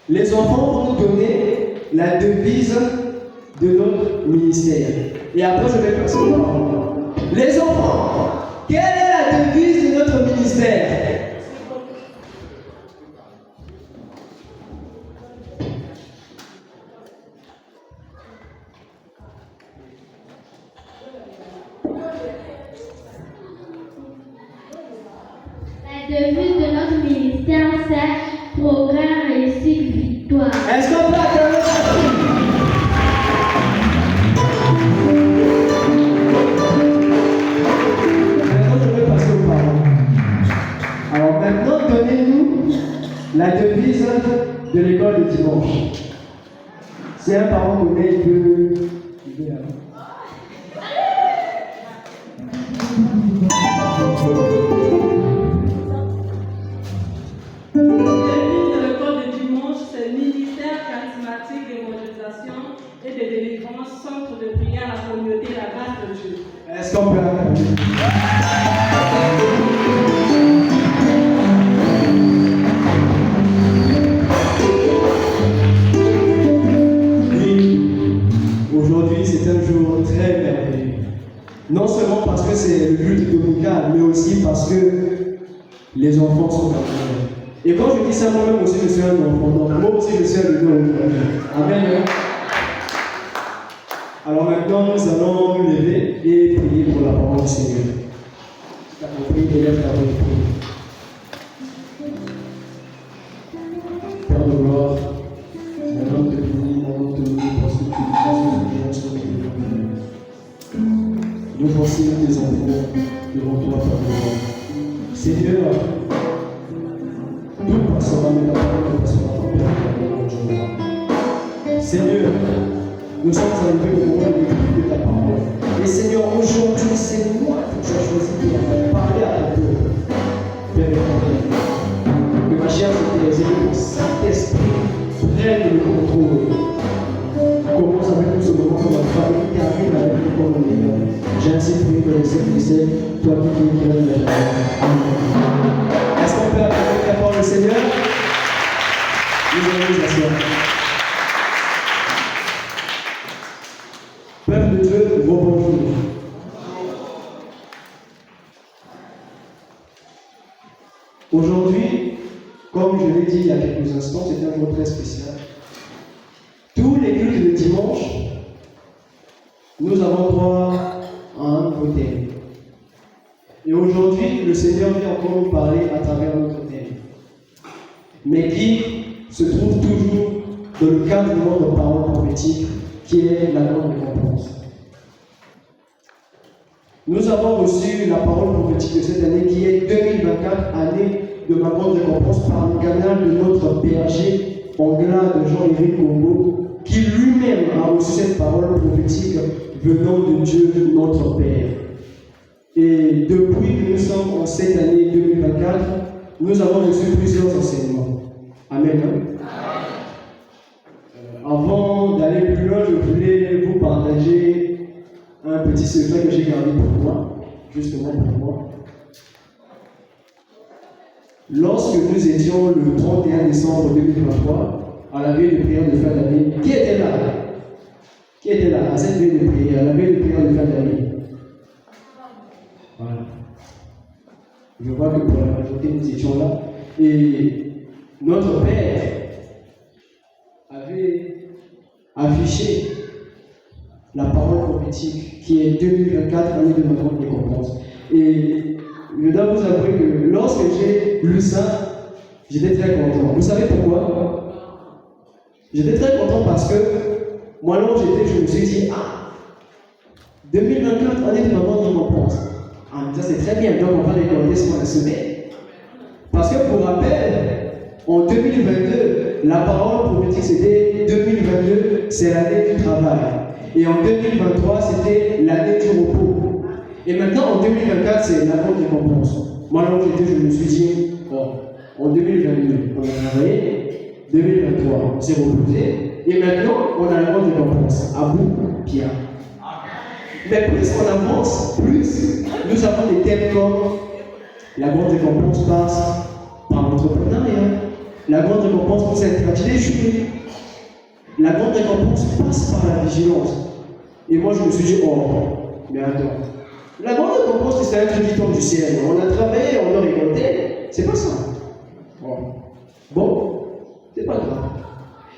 Les enfants vont nous donner la devise de notre ministère. Et après, je vais passer aux parents. Les enfants, quelle est la devise de notre ministère? La devise de notre ministère, c'est progrès, réussite, victoire. Est-ce qu'on peut acclamer ça? Maintenant, je vais passer aux parents. Alors maintenant, donnez-nous la devise de l'école de dimanche. Si un parent connaît, il peut aller. Et de délivrance, centre de prière à la communauté, la grâce de Dieu. Est-ce qu'on peut acclamer? Aujourd'hui, c'est un jour très merveilleux. Non seulement parce que c'est le culte dominical, mais aussi parce que les enfants sont là. Et quand je dis ça, moi-même aussi, je suis un enfant. Donc, moi aussi, je suis un enfant. Amen. Alors maintenant, nous allons nous lever et prier pour la parole du Seigneur. Tu as compris, élève ta bonne prière. Père de gloire, mon nom te bénit, mon nom te bénit, parce que tu es sur le bien. Nous voici tes enfants devant toi, Père de gloire. Seigneur, tout passera, mais la parole ne passera pas, Père. Seigneur, nous sommes arrivés au moment de l'écoute de ta parole. Et Seigneur, aujourd'hui, c'est moi que tu as choisi de parler à ton peuple. Père éternel, que ma chère Thérèse, que le Saint-Esprit prenne le contrôle. Commence avec nous ce moment comme ma famille, termine avec nous comme mon Seigneur. J'ai ainsi prié que les saints, toi qui es la vie. Amen. Est-ce qu'on peut acclamer la parole du Seigneur? Nous allons nous asseoir. Peuple de Dieu, bonjour. Aujourd'hui, comme je l'ai dit il y a quelques instants, c'est un jour très spécial. Tous les cultes de dimanche, nous avons droit à un nouveau thème. Et aujourd'hui, le Seigneur vient encore nous parler à travers notre thème, mais qui se trouve toujours dans le cadre de notre parole prophétique, qui est la grande récompense. Nous avons reçu la parole prophétique de cette année qui est 2024, année de ma grande récompense, par le canal de notre berger Angla de Jean-Éric Combo, qui lui-même a reçu cette parole prophétique venant de Dieu, notre Père. Et depuis que nous sommes en cette année 2024, nous avons reçu plusieurs enseignements. Amen. Avant d'aller plus loin, je voulais vous partager un petit secret que j'ai gardé pour moi, justement pour moi. Lorsque nous étions le 31 décembre 2023, à la veille de prière de fin d'année, qui était là? Qui était là à cette veille de prière, à la veille de prière de fin d'année? Voilà. Je vois que pour la majorité, nous étions là. Et notre Père avait affiché la parole prophétique qui est 2024, année de ma grande récompense. Et je dois vous avouer que lorsque j'ai lu ça, j'étais très content. Vous savez pourquoi? J'étais très content parce que moi, là où j'étais, je me suis dit, 2024, année de ma grande récompense. Ça c'est très bien, donc on va regarder ce qu'on a semé. Parce que pour rappel, en 2022, la parole prophétique c'était 2022, c'est l'année du travail. Et en 2023, c'était l'année du repos. Et maintenant, en 2024, c'est la grande récompense. Moi, là où j'étais, je me suis dit, en 2022, on a travaillé, 2023, on s'est reposé, et maintenant, on a la grande récompense. À bout, Pierre. Mais plus on avance, plus nous avons des thèmes comme la grande récompense passe par l'entrepreneuriat, La grande récompense pour cette tragédie, la grande récompense passe par la vigilance. Et moi, je me suis dit, oh, mais attends. La grande récompense, c'est un truc qui tombe du ciel. On a travaillé, on a récolté. C'est pas ça. Bon, c'est pas grave.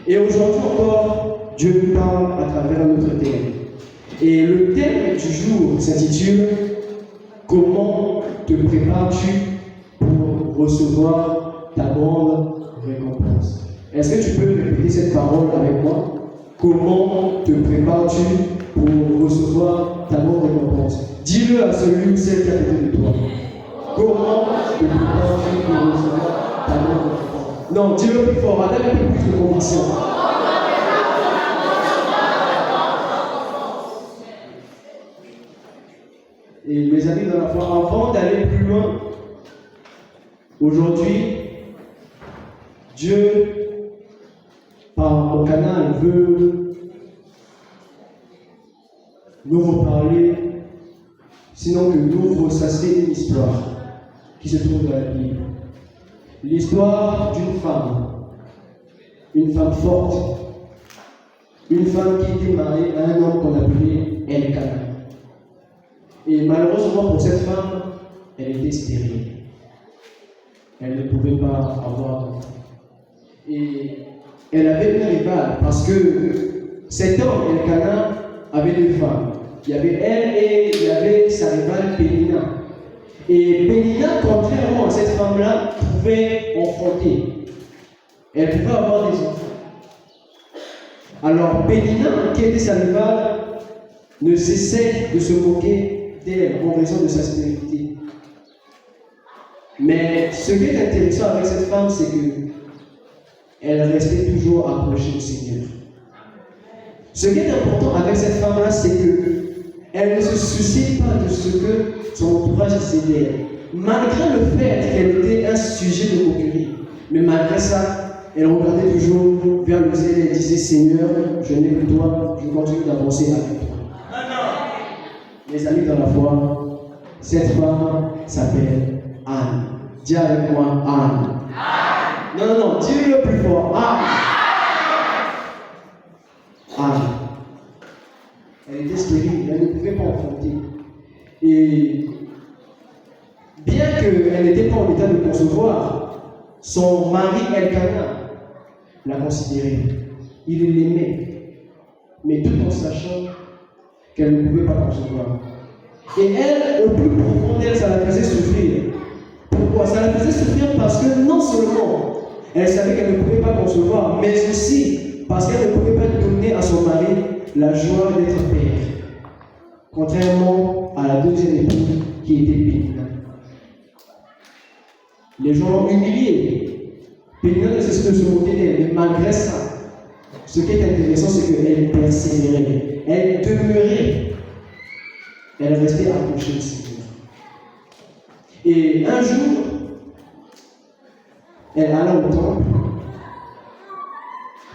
Et aujourd'hui encore, Dieu nous parle à travers notre thème. Et le thème du jour s'intitule Comment te prépares-tu pour recevoir ta grande récompense? Est-ce que tu peux répéter cette parole avec moi? Comment te prépares-tu pour recevoir ta grande récompense? Dis-le à celui ou celle qui a côté de toi. Comment te prépares-tu pour recevoir ta grande récompense? Non, dis-le plus fort, avec un peu plus de conviction. Et mes amis dans la foi, avant d'aller plus loin, aujourd'hui, Dieu, par mon canal, veut nous reparler, sinon que nous ressasser une histoire qui se trouve dans la Bible. L'histoire d'une femme forte, une femme qui était mariée à un homme qu'on appelait Elkanah. Et malheureusement pour cette femme, elle était stérile. Elle ne pouvait pas avoir d'enfant. Et elle avait une rivale parce que cet homme, Elkanah, avait deux femmes. Il y avait elle et il y avait sa rivale Pénina. Et Pénina, contrairement à cette femme-là, pouvait enfanter. Elle pouvait avoir des enfants. Alors Pénina, qui était sa rivale, ne cessait de se moquer d'elle en raison de sa stérilité. Mais ce qui est intéressant avec cette femme, c'est qu'elle restait toujours approchée du Seigneur. Ce qui est important avec cette femme-là, c'est qu'elle ne se souciait pas de ce que son entourage disait d'elle. Malgré le fait qu'elle était un sujet de moquerie, mais malgré ça, elle regardait toujours vers le ciel et disait, Seigneur, je n'ai que toi, je continue d'avancer avec toi. Mes amis dans la foi, cette femme s'appelle Anne. Dis avec moi Anne. Non, dis-le plus fort. Anne. Elle était stérile, elle ne pouvait pas enfanter. Et bien qu'elle n'était pas en état de concevoir, son mari Elkanah la considérait. Il l'aimait. Mais tout en sachant qu'elle ne pouvait pas concevoir. Et elle, au plus profond d'elle, ça la faisait souffrir. Pourquoi? Ça la faisait souffrir parce que non seulement elle savait qu'elle ne pouvait pas concevoir, mais aussi parce qu'elle ne pouvait pas donner à son mari la joie d'être père. Contrairement à la deuxième épouse qui était Pénina. Les gens l'ont humiliée. Pénina ne cessait de se moquer d'elle, mais malgré ça, ce qui est intéressant, c'est qu'elle persévérait. Elle demeurait. Elle restait accrochée au Seigneur. Et un jour, elle alla au temple.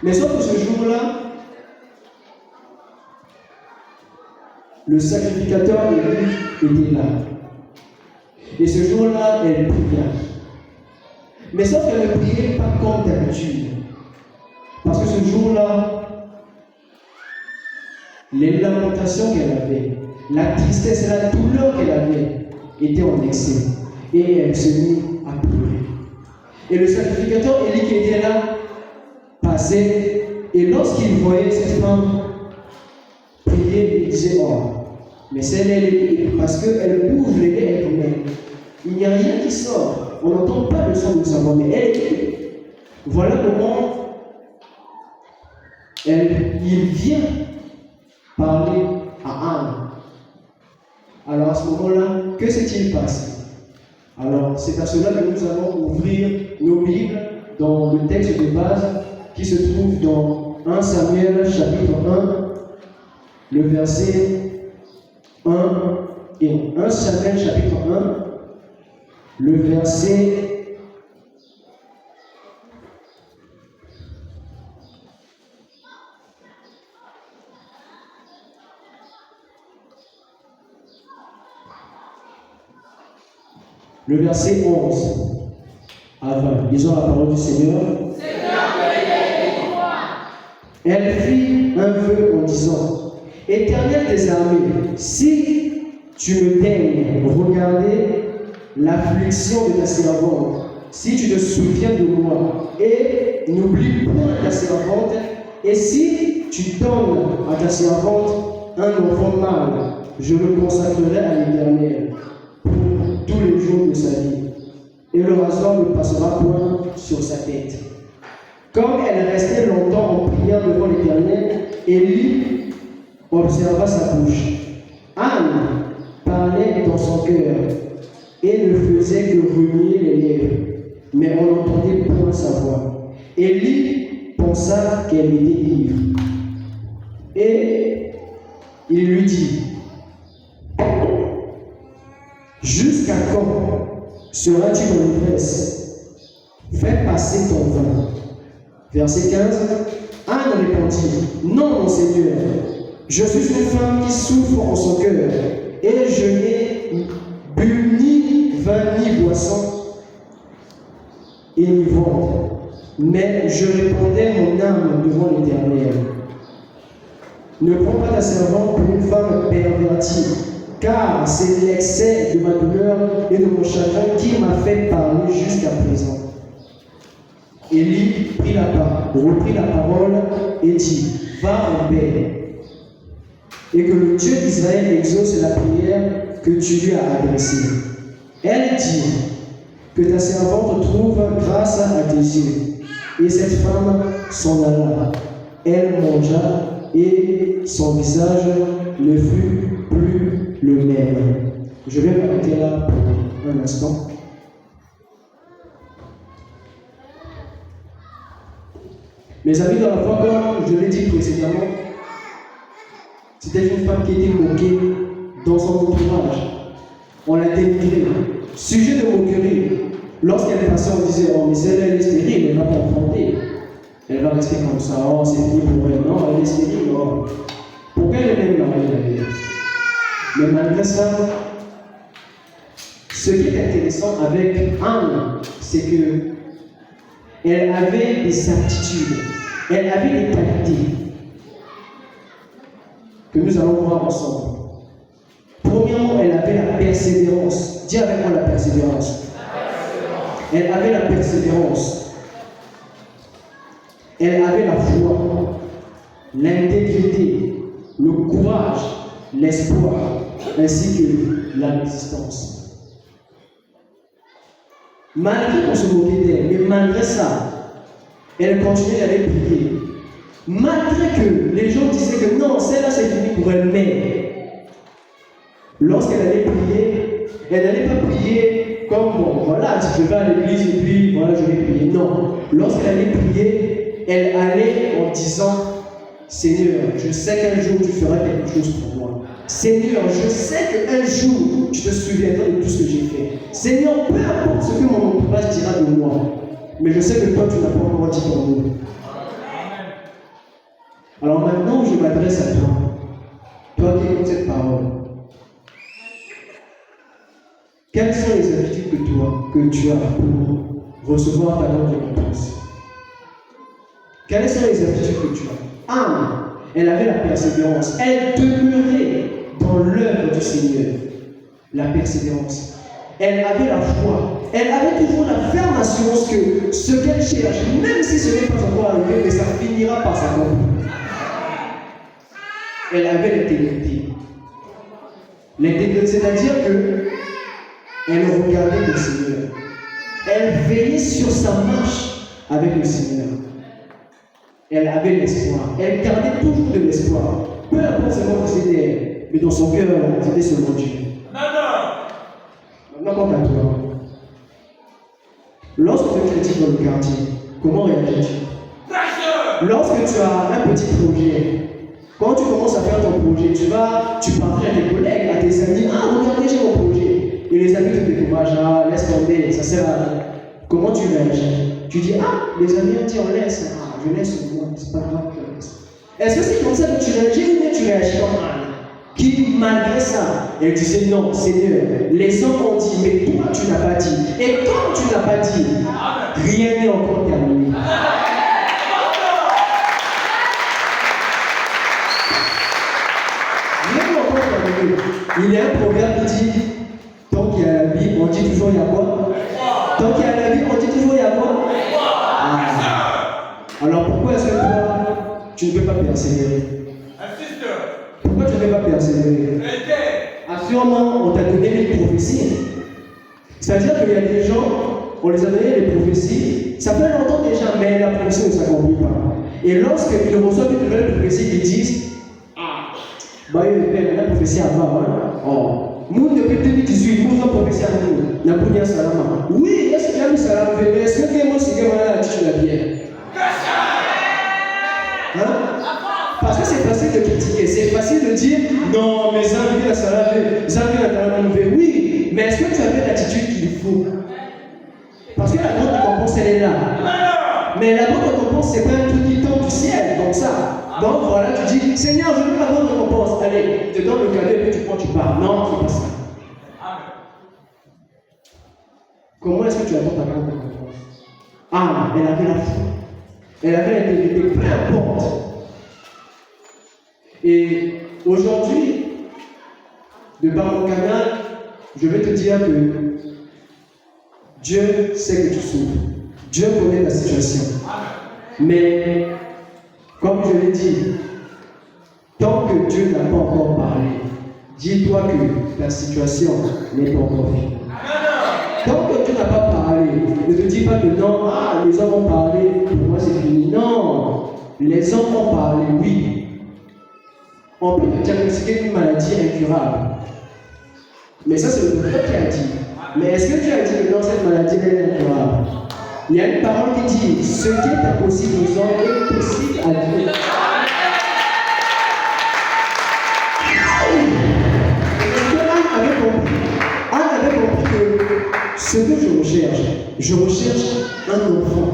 Mais sauf que ce jour-là, le sacrificateur était là. Et ce jour-là, elle pria. Mais sauf qu'elle ne priait pas comme d'habitude. Parce que ce jour-là, les lamentations qu'elle avait, la tristesse et la douleur qu'elle avait étaient en excès. Et elle se mit à pleurer. Et le sacrificateur Élie qui était là passait. Et lorsqu'il voyait cette femme prier, il disait, oh, mais c'est parce qu'elle ouvre les lèvres elle-même. Il n'y a rien qui sort. On n'entend pas le son de sa voix, mais elle est. Voilà comment il vient parler à Anne. Alors à ce moment-là, que s'est-il passé? Alors c'est à cela que nous allons ouvrir nos Bibles dans le texte de base qui se trouve dans 1 Samuel chapitre 1, le verset 1 et 1 Samuel chapitre 1, le verset le verset 11 à 20. Lisons la parole du Seigneur. Elle fit un vœu en disant, Éternel des armées, si tu me daignes regarder l'affliction de ta servante, si tu te souviens de moi, et n'oublie point ta servante, et si tu donnes à ta servante un enfant mâle, je le consacrerai à l'Éternel pour tous les jours de sa vie, et le rasoir ne passera point sur sa tête. Comme elle restait longtemps en prière devant l'Éternel, Élie observa sa bouche. Anne parlait dans son cœur et ne faisait que remuer les lèvres, mais on n'entendait point sa voix. Élie pensa qu'elle était ivre. Et il lui dit, jusqu'à quand seras-tu dans l'ivresse? Fais passer ton vin. Verset 15, Anne répondit, non, mon Seigneur, je suis une femme qui souffre en son cœur, et je n'ai bu ni vin ni boisson enivrante, mais je répondais mon âme devant l'Éternel. Ne prends pas ta servante pour une femme pervertie, car c'est l'excès de ma douleur et de mon chagrin qui m'a fait parler jusqu'à présent. Élie reprit la parole et dit, va en paix, et que le Dieu d'Israël exauce la prière que tu lui as adressée. Elle dit, que ta servante trouve grâce à tes yeux. Et cette femme s'en alla. Elle mangea, et son visage ne fut plus le même. Je vais m'arrêter là pour un instant. Mes amis, dans la foi, comme je l'ai dit précédemment, c'était une femme qui était moquée dans son entourage. On l'a dénigrée. Sujet de moquerie. Lorsqu'elle passait, on disait, oh, mais celle-là, elle est stérile, elle ne va pas enfanter. Elle va rester comme ça, oh, c'est fini pour elle. Non, elle est stérile, oh. Pourquoi elle est même mariée? Mais malgré ça, ce qui est intéressant avec Anne, c'est que elle avait des aptitudes, elle avait des qualités que nous allons voir ensemble. Premièrement, elle avait la persévérance. Dis avec moi la persévérance. Elle avait la persévérance. Elle avait la foi, l'intégrité, le courage, l'espoir, ainsi que la résistance. Malgré qu'on se moquait d'elle, mais malgré ça, elle continuait d'aller prier. Malgré que les gens disaient que non, celle-là c'est fini pour elle, mais lorsqu'elle allait prier, elle n'allait pas prier comme bon, voilà, je vais à l'église et puis voilà, je vais prier. Non, lorsqu'elle allait prier, elle allait en disant, Seigneur, je sais qu'un jour tu feras quelque chose pour moi. Seigneur, je sais qu'un jour tu te souviendras de tout ce que j'ai fait. Seigneur, peu importe ce que mon entourage dira de moi, mais je sais que toi tu n'as pas encore dit ton mot. Alors maintenant, je m'adresse à toi, toi qui écoutes cette parole. Quelles sont les habitudes que tu as pour recevoir ta bonne récompense? Quelles sont les habitudes que tu as? Anne, elle avait la persévérance. Elle demeurait dans l'œuvre du Seigneur. La persévérance. Elle avait la foi. Elle avait toujours la ferme assurance que ce qu'elle cherche, même si ce n'est pas encore arrivé, mais ça finira par s'accomplir. Elle avait l'intégrité. L'intégrité, c'est-à-dire que elle regardait le Seigneur. Elle veillait sur sa marche avec le Seigneur. Elle avait l'espoir. Elle gardait toujours de l'espoir. Peu importe ce que c'était, mais dans son cœur, c'était seulement Dieu. Maintenant, quant à toi, lorsque tu es chrétien dans le quartier, comment réagis-tu? Lorsque tu as un petit projet, quand tu commences à faire ton projet, tu parles à tes collègues, à tes amis, ah, regardez, j'ai mon projet. Et les amis te découragent, ah, laisse tomber, ça sert à rien. Comment tu réagis? Tu dis, ah, les amis ont dit, on laisse, je laisse moi, c'est pas grave, je laisse. Est-ce que c'est comme ça que tu réagis ou bien tu réagis comme Anne? qui, malgré ça, elle disait non, Seigneur, les hommes ont dit, mais toi tu n'as pas dit. Et comme tu n'as pas dit, rien n'est encore terminé. Rien n'est encore terminé. Il y a un proverbe qui dit, tant qu'il y a la vie, on dit toujours il y a quoi? Tant qu'il y a la vie, on dit toujours il y a quoi? Alors pourquoi est-ce que toi, tu ne peux pas persévérer? Pourquoi tu ne peux pas persévérer? Assurément, on t'a donné les prophéties. C'est-à-dire qu'il y a des gens, on les a donné les prophéties, ça fait longtemps déjà, mais la prophétie ne s'accomplit pas. Et lorsqu'ils reçoivent une nouvelle prophétie, ils disent bah, la prophétie avant, oh. Nous, depuis 2018, nous avons prophétie à nous. N'a pas salama. Oui, est-ce qu'il y a mis salama? Mais est-ce que quelqu'un s'est gagné à la tue la bière? Hein? Parce que c'est facile de critiquer, c'est facile de dire non, mais ça vient à salama, ça vient à la nouvelle. Oui, mais est-ce que tu avais l'attitude qu'il faut? Parce que la bonne récompense, elle est là. Mais la bonne récompense, c'est pas un truc qui tombe du ciel, comme ça. Donc voilà, tu dis, Seigneur, je veux la bonne récompense. Allez, te donne le cadeau et puis tu prends, tu pars. Non, c'est pas ça. Comment est-ce que tu attends ta bonne récompense? Ah, elle avait la foi. Elle avait l'intégrité, peu importe. Et aujourd'hui, de par mon canal, je vais te dire que Dieu sait que tu souffres. Dieu connaît ta situation. Mais, comme je l'ai dit, tant que Dieu n'a pas encore parlé, dis-toi que ta situation n'est pas encore finie. Tant que Dieu n'a pas parlé, ne te dis pas que non, les hommes ont parlé, pour moi c'est fini. Non, les hommes ont parlé, oui. On peut te diagnostiquer une maladie incurable. Mais ça, c'est le docteur qui a dit. Mais est-ce que Dieu a dit que dans cette maladie, elle est incurable? Il y a une parole qui dit ce qui est impossible aux hommes est possible à Dieu. Anne avait compris que ce que je recherche un enfant.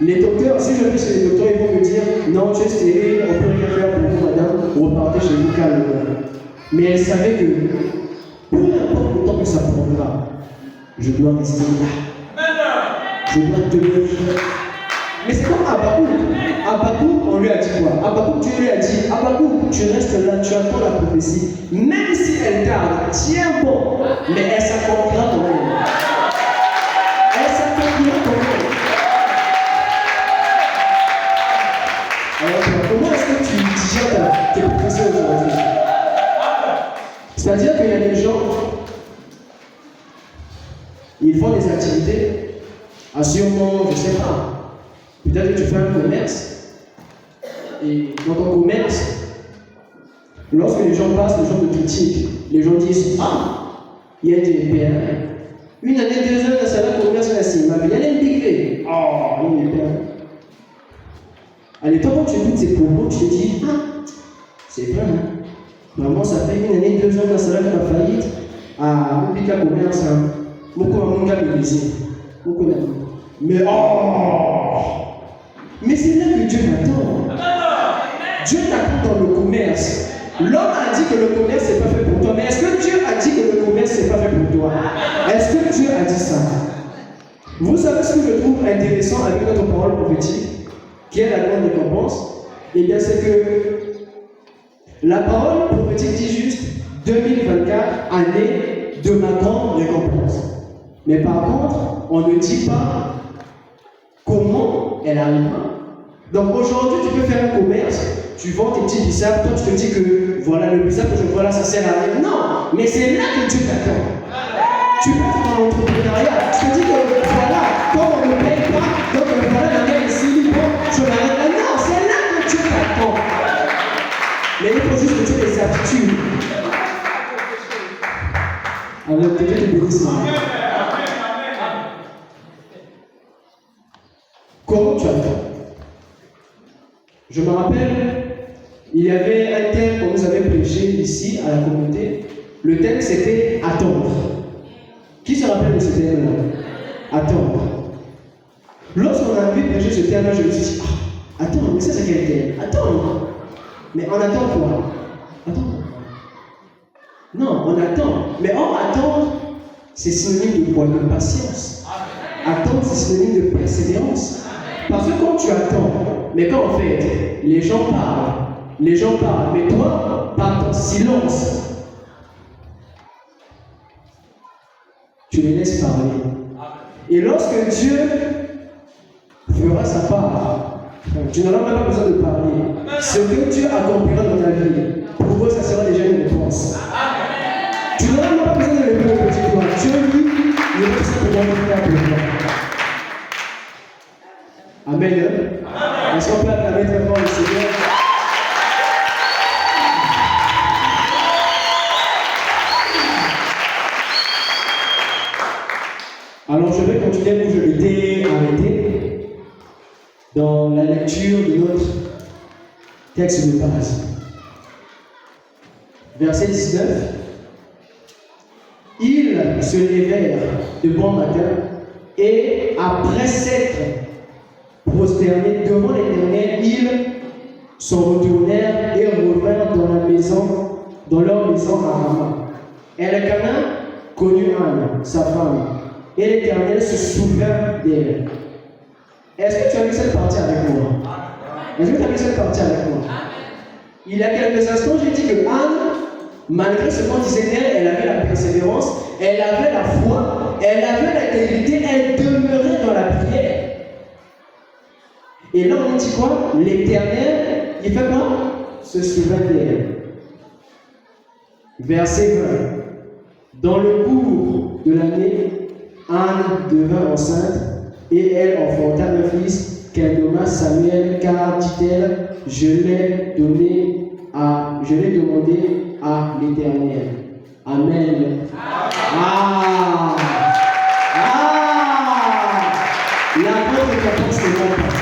Les docteurs, si je vais chez les docteurs, ils vont me dire non, tu es stérile, on peut rien faire pour vous, madame, repartez chez vous calmement. Mais elle savait que peu importe le temps que ça prendra, je dois rester là. Je dois tenir. Mais c'est comme Habakkuk. Habakkuk, on lui a dit quoi? Habakkuk, Dieu lui a dit Habakkuk, tu restes là, tu attends la prophétie. Même si elle tarde, tiens bon, mais elle s'accomplira quand même. Elle s'accomplira quand même. Alors, comment est-ce que tu digères tes prophéties aujourd'hui? C'est-à-dire qu'il y a des gens, ils font des activités. Assurément, je ne sais pas. Peut-être que tu fais un commerce. Et dans ton commerce, lorsque les gens passent, les gens te critiquent. Les gens disent il y a des PRN. Une année, 2 ans, ça va commerce là, il y a une big. Oh, il est bien. Allez, toi, quand tu écoutes ces propos, tu te dis c'est vrai, hein? Vraiment, ça fait 1 année, 2 ans, ça va faire faillite. Mon pic à commerce, mon gars me disait. Mais c'est là que Dieu t'attend. Dieu t'attend dans le commerce. L'homme a dit que le commerce n'est pas fait pour toi. Mais est-ce que Dieu a dit que le commerce n'est pas fait pour toi? Est-ce que Dieu a dit ça? Vous savez ce que je trouve intéressant avec notre parole prophétique, qui est la grande récompense? Eh bien, c'est que la parole prophétique dit juste 2024, année de ma grande récompense. Mais par contre, on ne dit pas comment elle arrivera. Donc aujourd'hui, tu peux faire un commerce, tu vends tes petits bisables, toi tu te dis que voilà, le bisable que je vois là, ça sert à rien. Non, mais c'est là que Dieu t'attend. Tu peux être dans l'entrepreneuriat, tu te dis que voilà, comme on ne paye pas, donc voilà, la main ici, bon, je m'arrête là. Non, c'est là que Dieu t'attend. Mais il faut juste que tu aies des aptitudes. Alors que Dieu te bénisse. Comment tu as fait? Je me rappelle, il y avait un thème qu'on nous avait prêché ici à la communauté. Le thème c'était attendre. Qui se rappelle de ce thème-là? Attendre. Lorsqu'on a vu prêcher ce thème-là, je me suis dit attends, mais ça c'est quel thème? Attendre. Mais on attend quoi? Attends. Non, on attend. Mais attendre, c'est synonyme de quoi? De patience. Attendre, c'est synonyme de persévérance. Parce que quand tu attends, mais quand en fait, les gens parlent, mais toi, par ton silence, tu les laisses parler. Et lorsque Dieu fera sa part, tu n'auras même pas besoin de parler. Ce que Dieu accomplira dans ta vie, pour eux, ça sera déjà une réponse. Tu n'auras même pas besoin de lever le petit doigt. Dieu, lui, il va tout simplement faire pour toi. Amen. Est-ce qu'on peut acclamer très fort le Seigneur? Alors je vais continuer où je m'étais arrêté dans la lecture de notre texte de base. Verset 19. Ils se levèrent de bon matin et après s'être prosternés devant l'Éternel, ils s'en retournèrent et revinrent dans leur maison à Rama. Elkana connut Anne, sa femme, et l'Éternel se souvint d'elle. Est-ce que tu as vu cette partie avec moi? Est-ce que tu as vu cette partie avec moi? Il y a quelques instants, j'ai dit que Anne, malgré ce qu'on disait d'elle, elle avait la persévérance, elle avait la foi, elle avait l'intégrité, elle demeurait dans la prière. Et là, on dit quoi? L'Éternel, il fait quoi? Se souvint d'elle. Verset 20. Dans le cours de l'année, Anne devint enceinte et elle enfanta un fils qu'elle nomma Samuel, car, dit-elle, je l'ai demandé à l'Éternel. Amen. Ah! La grande récompense ne manque pas.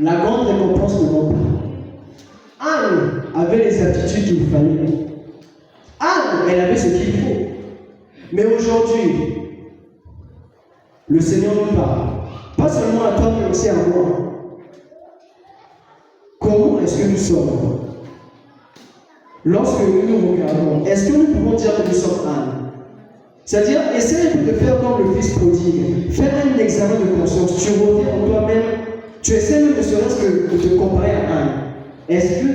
La grande récompense ne manque pas. Anne avait les aptitudes qu'il fallait. Anne, elle avait ce qu'il faut. Mais aujourd'hui, le Seigneur nous parle. Pas seulement à toi, mais aussi à moi. Comment est-ce que nous sommes? Lorsque nous nous regardons, est-ce que nous pouvons dire que nous sommes Anne? C'est-à-dire, essaye un peu de faire comme le fils prodigue. Faire un examen de conscience. Tu reviens en toi-même. Tu essaies même de serait-ce que de te comparer à Anne. Est-ce que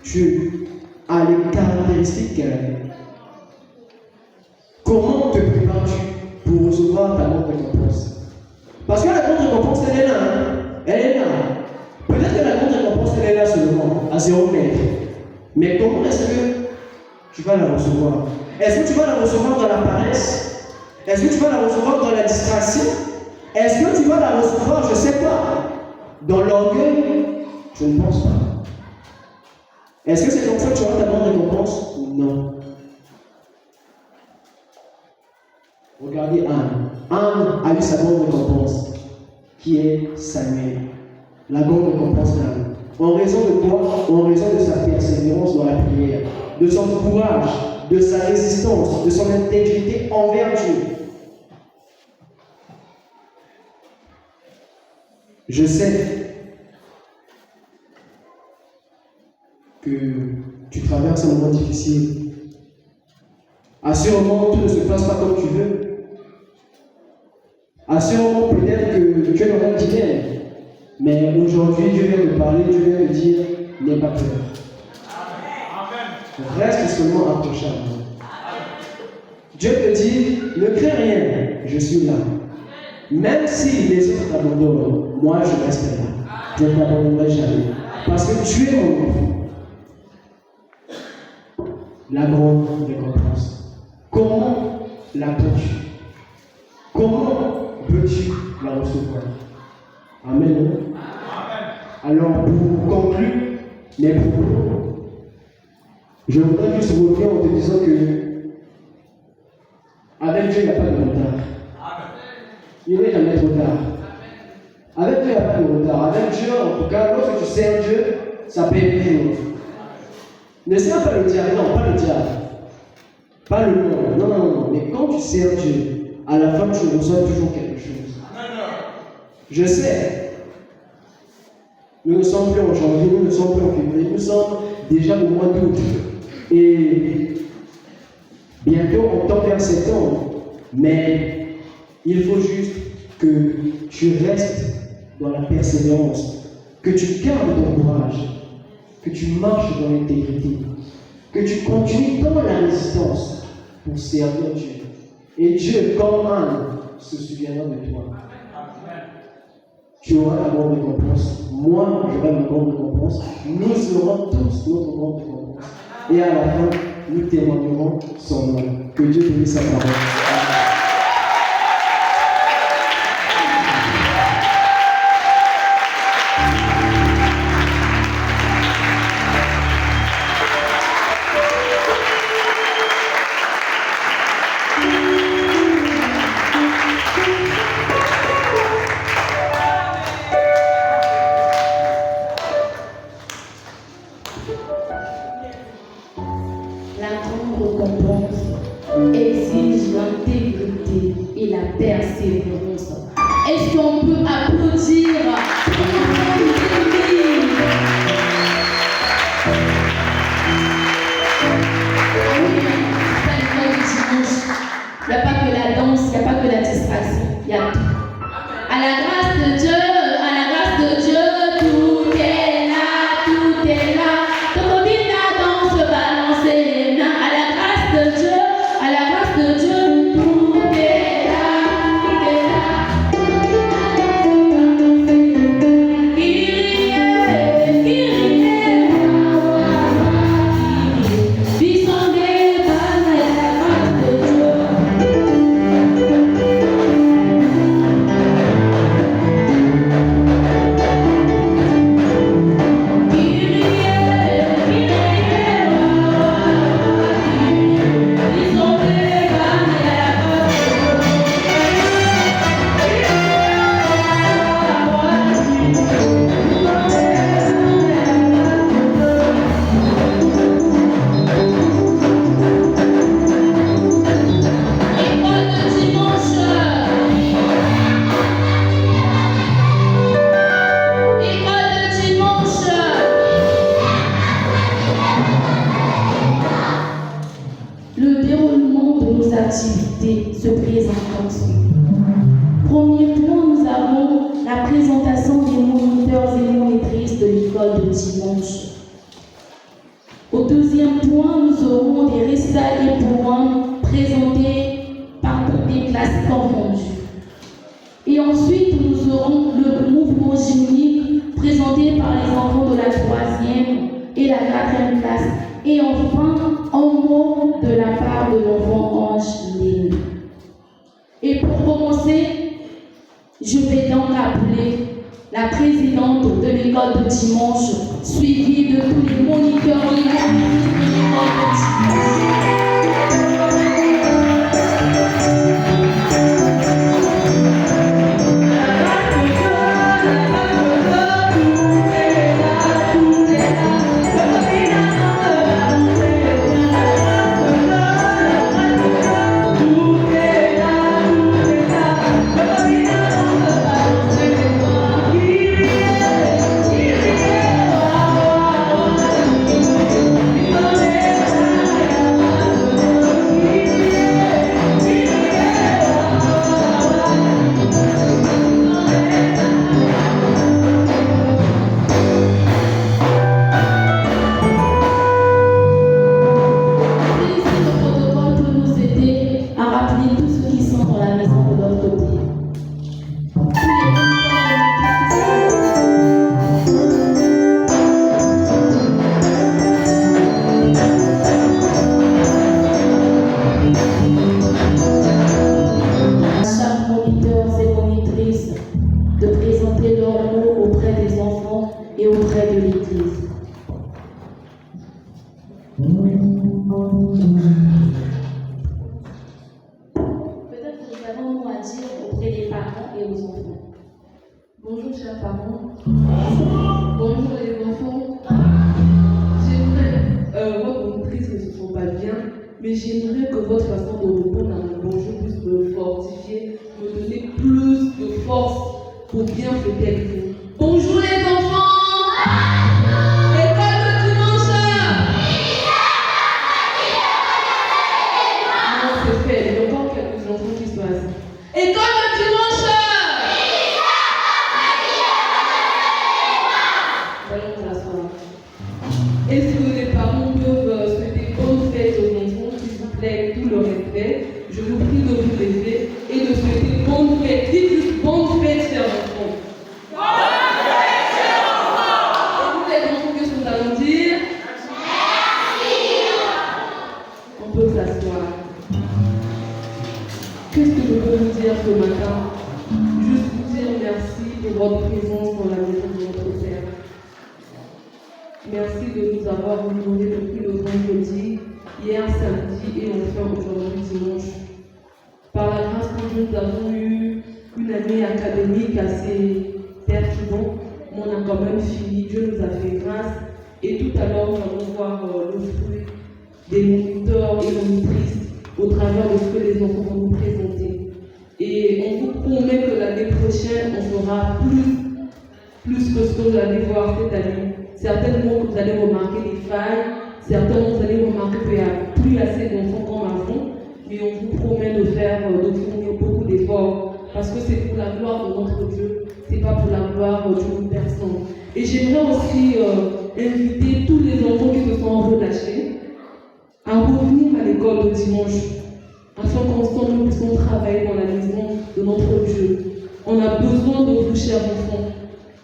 tu as les caractéristiques qu'elle avait? Comment te prépares-tu pour recevoir ta grande récompense? Parce que la grande récompense, elle est là. Elle est là. Peut-être que la grande récompense, elle est là seulement, à 0 mètres. Mais comment est-ce que tu vas la recevoir? Est-ce que tu vas la recevoir dans la paresse? Est-ce que tu vas la recevoir dans la distraction? Est-ce que tu vas la recevoir, je ne sais pas, dans l'orgueil? Je ne pense pas. Est-ce que c'est comme ça que tu auras ta grande récompense? Non. Regardez Anne. Anne a eu sa grande récompense, qui est Samuel. La grande récompense d'Anne. En raison de quoi? En raison de sa persévérance dans la prière, de son courage, de sa résistance, de son intégrité envers Dieu. Je sais que tu traverses un moment difficile. Assurément, tout ne se passe pas comme tu veux. Assurément, peut-être que tu es dans un dilemme. Mais aujourd'hui, Dieu vient te parler, Dieu vient te dire, n'aie pas peur. Reste seulement accroché à moi. Dieu te dit, ne crains rien, je suis là. Même si les autres t'abandonnent, moi je reste là. Je ne t'abandonnerai jamais. Parce que tu es mon enfant. La grande récompense. Comment la peux-tu? Comment peux-tu la recevoir? Amen. Alors, pour conclure mes propos, je voudrais juste revenir en te disant que avec Dieu, il n'y a pas de retard. Il n'est jamais trop tard. Avec Dieu, il n'y a pas de retard. Avec Dieu, en tout cas, lorsque tu sers Dieu, ça paye toujours. Ne sers pas le diable, non, pas le diable. Pas le monde, non. Mais quand tu sers Dieu, à la fin, tu reçois toujours quelque chose. Je sais. Nous ne sommes plus en janvier, nous ne sommes plus en février, nous sommes déjà au mois d'août. Et bientôt on tombe vers septembre. Mais il faut juste que tu restes dans la persévérance, que tu gardes ton courage, que tu marches dans l'intégrité, que tu continues dans la résistance pour servir Dieu. Et Dieu, comme Anne, se souviendra de toi. Tu auras la grande récompense. Moi, j'aurai ma grande récompense. Nous aurons tous notre grande récompense. Et à la fin, nous témoignerons son nom. Que Dieu bénisse sa parole. Est-ce qu'on peut applaudir pour notre Église? Ah oui, c'est l'école du dimanche. Il n'y a pas que la danse, il n'y a pas que la distraction, il y a tout. À la grâce de Dieu, tout est là, tout est là. Donc on dit la danse, balancer les mains. À la grâce de Dieu, tout est là, tout est là. Le déroulement de nos activités se présente ensuite. Premier point, nous avons la présentation des moniteurs et monitrices de l'école de dimanche. Au deuxième point, nous aurons des récitals éprouvants présentés par toutes les classes confondues. Et ensuite, nous aurons le mouvement gymnique présenté par les enfants de la 3e et la 4e classe. Et enfin, un mot de la part de l'enfant Ange Lénie. Et pour commencer, je vais donc appeler la présidente de l'école de dimanche, suivie de tous les moniteurs et monitrices de l'école de dimanche. Bonjour chers parents. Bonjour les enfants. J'aimerais, moi monitrice ne se sent pas bien, mais j'aimerais que votre façon de répondre à mon bonjour puisse me fortifier, me donner plus de force pour bien fêter avec vous. Bonjour les enfants. École de dimanche. pour votre présence dans la maison de notre Père. Merci de nous avoir honorés depuis le vendredi, hier samedi et enfin aujourd'hui dimanche. Par la grâce de Dieu, nous avons eu une année académique assez perturbante, mais on a quand même fini. Dieu nous a fait grâce et tout à l'heure, nous allons voir le fruit des moniteurs et monitrices au travers de ce que les enfants vont nous présenter. Et on vous promet que l'année prochaine, on fera plus que ce que vous allez voir cette année. Certainement, vous allez remarquer des failles, certainement, vous allez remarquer qu'il n'y a plus assez d'enfants comme avant, mais on vous promet de fournir beaucoup d'efforts, parce que c'est pour la gloire de notre Dieu, c'est pas pour la gloire d'une personne. Et j'aimerais aussi inviter tous les enfants qui se sont relâchés à revenir à l'école de dimanche, afin qu'ensemble nous puissions travailler dans la maison de notre Dieu. On a besoin de vous, chers enfants.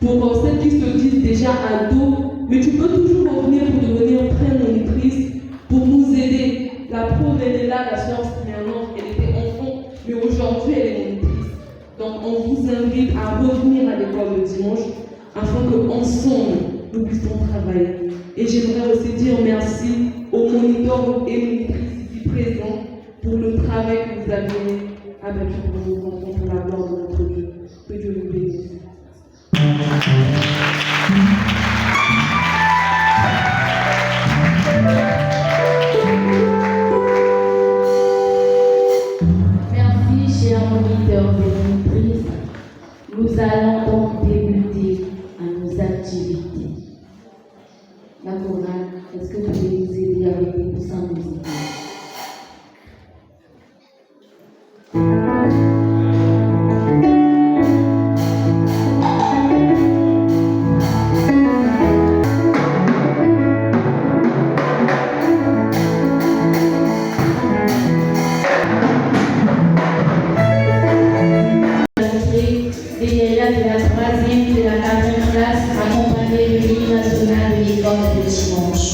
Pour celles qui se disent déjà ados, mais tu peux toujours revenir pour devenir pré-monitrice, pour nous aider. La pauvre, elle est là, la sœur Smirnov, elle était enfant, mais aujourd'hui elle est monitrice. Donc on vous invite à revenir à l'école de dimanche, afin qu'ensemble nous puissions travailler. Et j'aimerais aussi dire merci aux moniteurs et monitrices ici présents pour le travail que vous avez abattu pour nos enfants, pour la gloire de notre Dieu. Que Dieu nous bénisse. Merci, chers moniteurs et monitrices. Nous allons donc débuter à nos activités. La chorale, est-ce que vous pouvez nous aider avec des coussins musicaux? De la 3e et de la 4e classe, accompagné de l'hymne national de l'école de dimanche.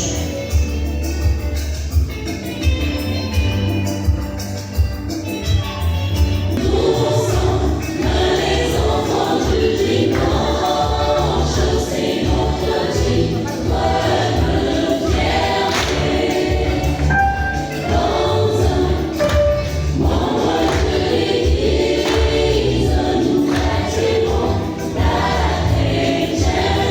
Yeah.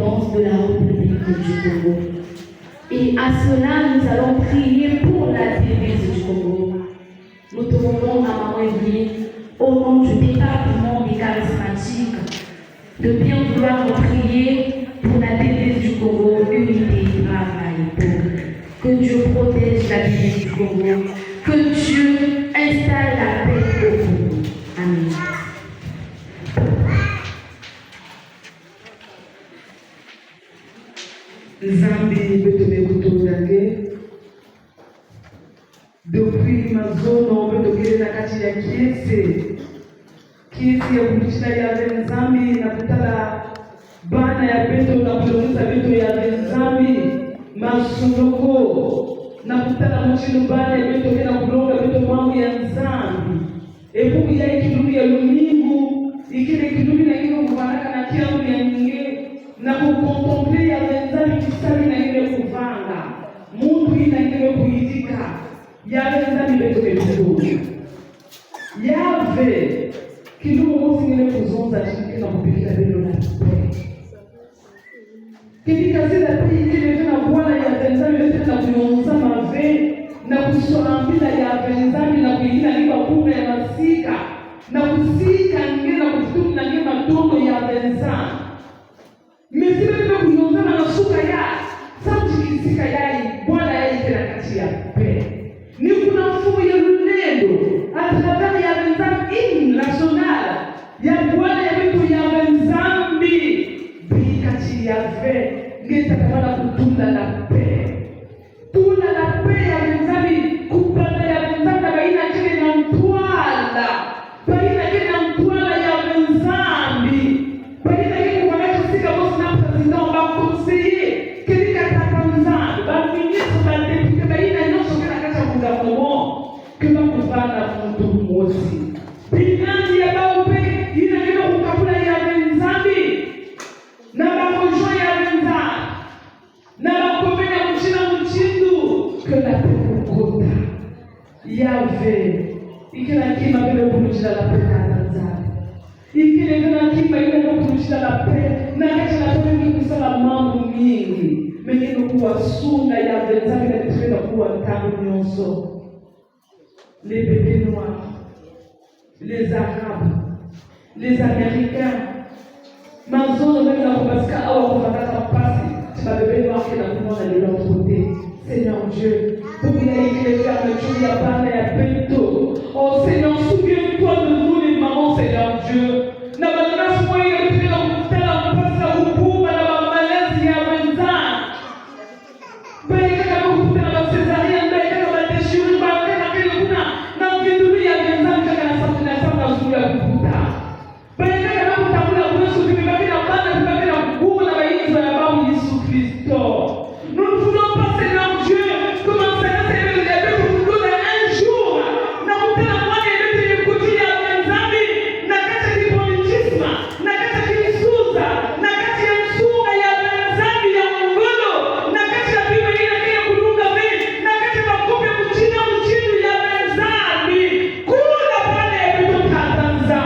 l'indépendance de la République du Congo. Et à cela, nous allons prier pour la devise du Congo. Nous demandons à Maman Evelyne, au nom du département des charismatiques, de bien vouloir nous prier pour la devise du Congo, unité, travail, pauvre. Que Dieu protège la devise du Congo, que Dieu installe la paix au Congo. Amen. Zambi betone kutondange depuis ma zone betokele na kati ya kiesi ya kudishina ya Zambi na kutala bana ya beto na kulongoza beto ya Zambi masunoko na kutala mchino bana ya beto na kulonga beto mambo ya Zambi epuku ya ikilumi ya lumingu ikile kilumi na hilo kufanaka na kiamu ya nyinge na kukontemple ya Zambi kisali na ile kuvanga mundu ina ile kuitika ya Zambi beto kebuku yave kidumu mosi ile kuzonza chini na kupikita bendo na Kika zile pili kile tena bwana ya Zambi tena kuonza mave na kusoambila ya Zambi na kuingia liba kuna ya masika na kusika ngine na kufutu na ngine matondo ya Zambi. Mesibe tena kuonza na suka ya sauti kisika ya bwana ya tena kati ya pe. Ni kuna mfumo ya lunendo atravers ya Zambi national ya bwana ya vitu ya Zambi bikati ya ve ngeta kama kutunda la pe tunda la pe ya Zambi kupanda ya Zambi baina kile na mtwala baina kile na mtwala ya Zambi baina kile kwa watu sika bosi na president ba conseiller kile kata Zambi ba ministre ba député baina nyosho kana kata gouvernement kama kufanya mtu mmoja binani ya baope ina kile kukabula ya Zambi na bakojo ya Zambi na bakomenya mchina mchindu kena kukota yave ikina kima bebe kumchila la peka na Zambi ikile kena kima ile kumchila la peka na kacha na pepe kusala mambo mingi mengine kuwa sunga ya Zambi na kitenda kuwa tangu nyonso les bébés noirs, les Arabes, les Américains. Ma zone même la Kobaska, on va pas passer. Tu vas bébé noir qui est dans de l'autre côté. Seigneur Dieu, pour qu'il ait écrit les fermetures, il y a pas de bento. Oh Seigneur, souviens-toi de nous les mamans, Seigneur Dieu. N'a pas de la foi, il y a plus dans tel en place au bout, dans la malaise, il y a 20 ans. Ben, il y a beaucoup de la césarienne, ben, il y a la déchirure, ben, na viduri ya Zambi kana sauti na sauti nzuri ya kukuta. Bali kama kutambula Yesu biblia na bana biblia na nguvu na maisha ya Baba Yesu Kristo. Nous ne voulons pas Seigneur Dieu commencer à servir les deux pour nous donner un jour. Na kutana mwana yetu ni kutia Zambi na kati ya politisme na kati ya kisuza na kati ya sunga ya Zambi ya ngolo na kati ya biblia ile ile kulunga mimi na kati ya makope kuchina mchini ya Zambi kula pale vitu katanza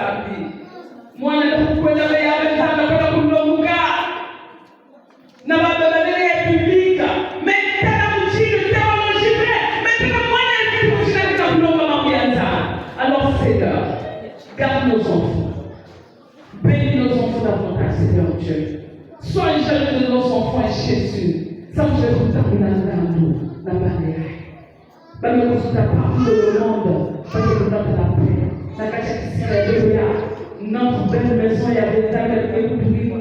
zambi. Mwana kukwenda beyabe tanda kwenda kulonga. Na babelele ya publika. Metana mchini théologie. Metana mwana ya mchini kwa kulonga mabianza. Alors Seigneur, garde nos enfants. Bénis nos enfants davantage, Seigneur Dieu. Sois le jaloux de nos enfants et Jésus. Ça vous fait tout à nous, la barrière. Pas de consulter partout le monde, pas de consulter la paix. La cache notre belle maison, il y a des âmes qui ont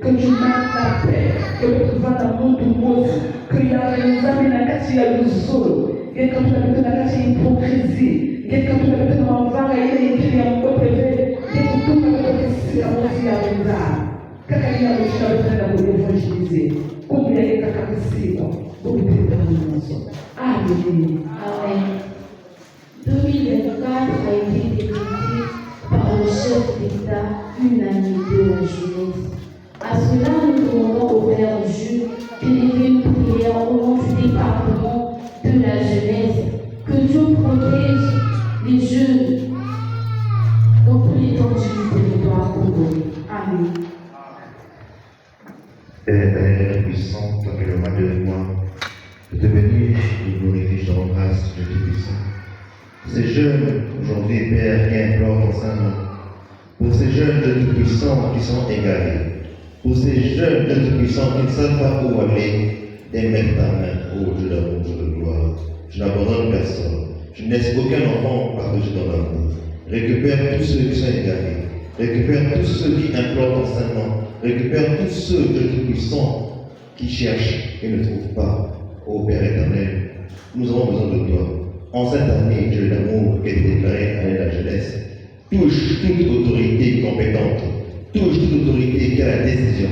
que tu marques la paix, que tu vas dans le monde du monde, qu'il y a des âmes qui ont qu'il y a le sol, qu'il y a quand tu as la cache hypocrisie, qu'il y a quand tu as dans la vague, il y a écrit en côté, il y a tout le monde qui a des âmes. Quand il y a le chien de l'évangéliser, combien il y a des capacités pour le détermination. Amen. Amen. 2024 a été décrété par le chef d'État unanimité de la jeunesse. À cela, nous demandons au Père Jules d'élever une prière au nom du département de la jeunesse. Que Dieu protège les jeunes dans tous les temps du territoire congolais. Amen. Père puissant, tu as fait le mal de moi, de te bénir et de glorifier, je te rends grâce, Dieu Tout-Puissant. Ces jeunes, aujourd'hui, Père, qui implorent ton Saint-Nom, pour ces jeunes de Tout-Puissant qui sont égarés, pour ces jeunes de Tout-Puissant qui ne savent pas où aller, mettre ta main, oh Dieu d'amour, Dieu de gloire. Je n'abandonne personne, je ne laisse aucun enfant partager ton amour. Récupère tous ceux qui sont égarés, récupère tous ceux qui implorent ton Saint-Nom, récupère tous ceux de Tout-Puissant qui cherchent et ne trouvent pas. Ô Père éternel, nous avons besoin de toi. En cette année, Dieu d'amour qui est déclaré à la jeunesse, touche toute autorité compétente, touche toute autorité qui a la décision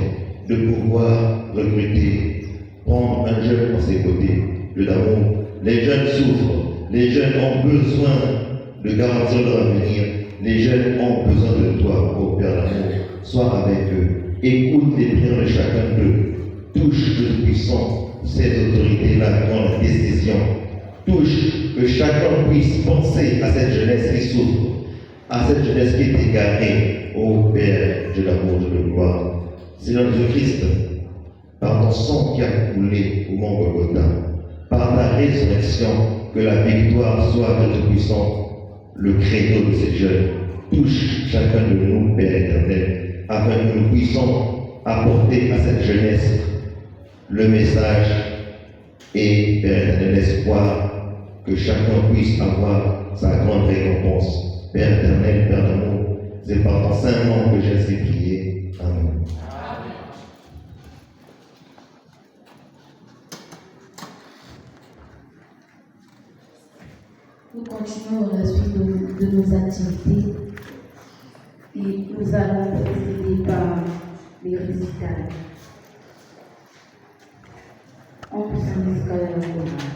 de pouvoir recruter, prendre un jeune dans ses côtés. Dieu d'amour, les jeunes souffrent, les jeunes ont besoin de garantir leur avenir, les jeunes ont besoin de toi, ô Père d'amour. Sois avec eux, écoute les prières de chacun d'eux, touche le puissant, ces autorités-là qui ont la décision, touche, que chacun puisse penser à cette jeunesse qui souffre, à cette jeunesse qui est égarée, ô Père, Dieu d'amour, Dieu de gloire. Seigneur Jésus-Christ, par ton sang qui a coulé au mont Golgotha, par ta résurrection, que la victoire soit de Tout-Puissant, le credo de ces jeunes. Touche chacun de nous, Père éternel, afin que nous puissions apporter à cette jeunesse le message et, Père éternel, l'espoir que chacun puisse avoir sa grande récompense. Père éternel, Père d'amour, c'est par ton saint nom que j'ai ainsi prié. Amen. Nous continuons dans la suite de nos activités et nous allons procéder par les récitals. En poussant musical à la chorale.